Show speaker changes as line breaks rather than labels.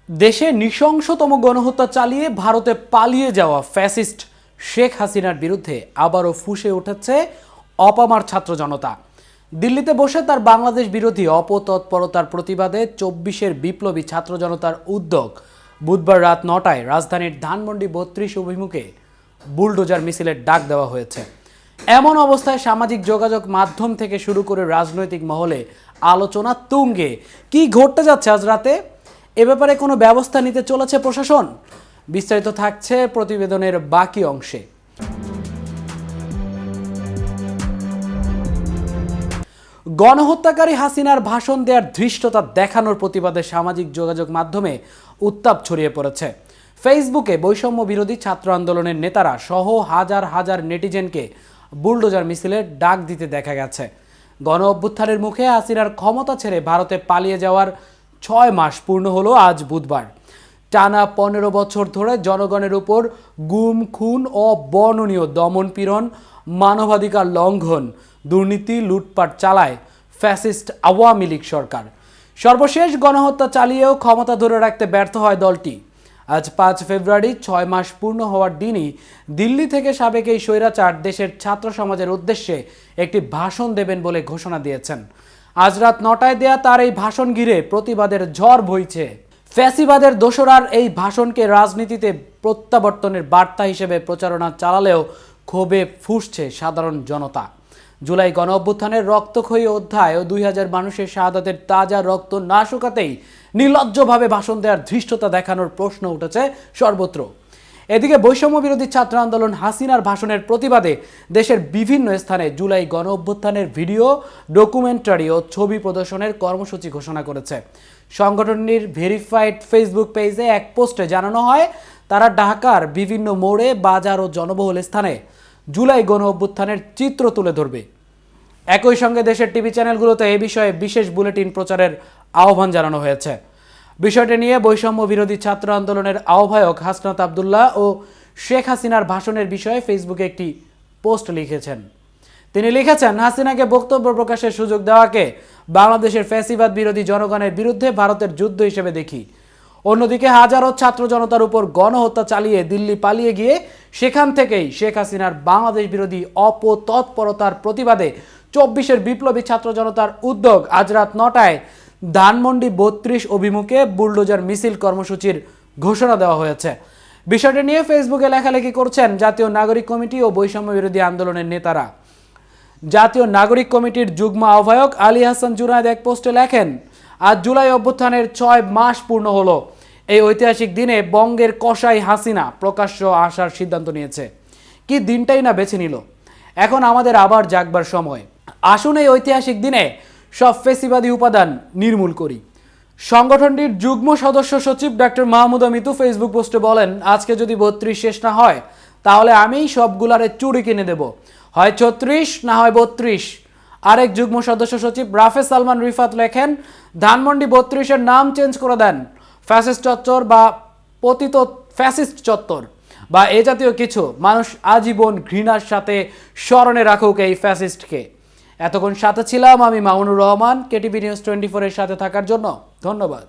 দেশে নৃশংসতম গণহত্যা চালিয়ে ভারতে পালিয়ে যাওয়া ফ্যাসিস্ট শেখ হাসিনার বিরুদ্ধে আবারও ফুঁসে উঠেছে অপামার ছাত্র জনতা। দিল্লিতে বসে তার বাংলাদেশ বিরোধী অপতৎপরতার প্রতিবাদে ২৪-এর বিপ্লবী ছাত্র জনতার উদ্যোগ বুধবার রাত ৯টায় রাজধানীর ধানমন্ডি ৩২ অভিমুখে বুলডোজার মিছিলের ডাক দেওয়া হয়েছে। এমন অবস্থায় সামাজিক যোগাযোগ মাধ্যম থেকে শুরু করে রাজনৈতিক মহলে আলোচনা তুঙ্গে। কি ঘটতে যাচ্ছে আজ রাতে? এ ব্যাপারে কোনো ব্যবস্থা নিতে চলেছে প্রশাসন? বিস্তারিত থাকছে প্রতিবেদনের বাকি অংশে। গণহত্যাকারী হাসিনার ভাষণ দেওয়ার ধৃষ্টতা দেখানোর প্রতিবাদে সামাজিক যোগাযোগ মাধ্যমে উত্তাপ ছড়িয়ে পড়েছে। ফেসবুকে বৈষম্য বিরোধী ছাত্র আন্দোলনের নেতারা সহ হাজার হাজার নেটিজেনকে বুলডোজার মিছিলের ডাক দিতে দেখা গেছে। গণ অভ্যুত্থানের মুখে হাসিনার ক্ষমতা ছেড়ে ভারতে পালিয়ে যাওয়ার ৬ মাস পূর্ণ হলো আজ বুধবার। টানা ১৫ বছর ধরে জনগণের উপর গুম, খুন ও বর্ণনীয় দমনপীড়ন, মানবাধিকার লঙ্ঘন, দুর্নীতি, লুটপাট চালায় ফ্যাসিস্ট আওয়ামী লীগ সরকার। সর্বশেষ গণহত্যা চালিয়েও ক্ষমতা ধরে রাখতে ব্যর্থ হয় দলটি। আজ ৫ ফেব্রুয়ারি ৬ মাস পূর্ণ হওয়ার দিনই দিল্লি থেকে সাবেক এই স্বৈরাচার দেশের ছাত্র সমাজের উদ্দেশ্যে একটি ভাষণ দেবেন বলে ঘোষণা দিয়েছেন। আজ রাত ৯টায় দেয়া তার এই ভাষণ ঘিরে প্রতিবাদের ঝড় বইছে। ফ্যাসিবাদের দোসরার এই ভাষণকে রাজনীতিতে প্রত্যাবর্তনের বার্তা হিসেবে প্রচারণা চালালেও ক্ষোভে ফুঁসছে সাধারণ জনতা। জুলাই গণ অভ্যুত্থানের রক্তক্ষয়ী অধ্যায় ও ২০০০ মানুষের শাহাদাতের তাজা রক্ত না শুকাতেই নির্লজ্জভাবে ভাষণ দেওয়ার ধৃষ্টতা দেখানোর প্রশ্ন উঠেছে সর্বত্র। এদিকে বৈষম্য বিরোধী ছাত্র আন্দোলন হাসিনার ভাষণের প্রতিবাদে দেশের বিভিন্ন স্থানে জুলাই গণ অভ্যুত্থানের ভিডিও, ডকুমেন্টারি ও ছবি প্রদর্শনের কর্মসূচি ঘোষণা করেছে। সংগঠনটির ভেরিফাইড ফেসবুক পেজে এক পোস্টে জানানো হয়, তারা ঢাকার বিভিন্ন মোড়ে, বাজার ও জনবহুল স্থানে জুলাই গণ অভ্যুত্থানের চিত্র তুলে ধরবে। একই সঙ্গে দেশের টিভি চ্যানেলগুলোতে এ বিষয়ে বিশেষ বুলেটিন প্রচারের আহ্বান জানানো হয়েছে। বিষয়টি নিয়ে বৈষম্য বিরোধী ছাত্র আন্দোলনের আহ্বায়ক হাসনাত আবদুল্লাহ ও শেখ হাসিনার ভাষণের বিষয়ে ফেসবুকে একটি পোস্ট লিখেছেন। তিনি লিখেছেন, হাসিনাকে বক্তব্য প্রকাশের সুযোগ দেওয়াকে বাংলাদেশের ফ্যাসিবাদ বিরোধী জনগণের বিরুদ্ধে ভারতের যুদ্ধ হিসেবে দেখি। অন্যদিকে হাজারো ছাত্র জনতার উপর গণহত্যা চালিয়ে দিল্লি পালিয়ে গিয়ে সেখান থেকেই শেখ হাসিনার বাংলাদেশ বিরোধী অপতৎপরতার প্রতিবাদে ২৪-এর বিপ্লবী ছাত্র জনতার উদ্যোগ আজ রাত ৯টায় ধানমন্ডি ৩২ অভিমুখে বুলডোজার মিছিল কর্মসূচির ঘোষণা দেওয়া হয়েছে। বিষয়টি নিয়ে ফেসবুকে লেখালেখি করছেন জাতীয় নাগরিক কমিটি ও বৈষম্য বিরোধী আন্দোলনের নেতারা। জাতীয় নাগরিক কমিটির যুগ্ম আহ্বায়ক আলী হাসান জুনায়েদ এক পোস্টে লেখেন, আজ জুলাই অভ্যুত্থানের ৬ মাস পূর্ণ হলো। এই ঐতিহাসিক দিনে বঙ্গের কসাই হাসিনা প্রকাশ্য আসার সিদ্ধান্ত নিয়েছে। কি দিনটাই না বেছে নিল। এখন আমাদের আবার জাগবার সময়। আসুন এই ঐতিহাসিক দিনে সব ফেসিবাদী উপাদান নির্মূল করি। সংগঠনটির যুগ্ম সদস্য সচিব ডক্টর মাহমুদা মিতু ফেসবুক পোস্টে বলেন, আজকে যদি ৩২ শেষ না হয় তাহলে আমিই সবগুলারে চুরি কিনে দেব, হয় ৩৬ না হয় ৩২। আরেক যুগ্ম সদস্য সচিব রাফে সালমান রিফাত লেখেন, ধানমন্ডি ৩২-এর নাম চেঞ্জ করে দেন, ফ্যাসিস্ট চত্বর বা পতিত ফ্যাসিস্ট চত্বর বা এ জাতীয় কিছু। মানুষ আজীবন ঘৃণার সাথে স্মরণে রাখুক এই ফ্যাসিস্টকে। এতক্ষণ সাথে ছিলাম আমি মামুনুর রহমান। কেটিভি নিউজ 24-এর সাথে থাকার জন্য ধন্যবাদ।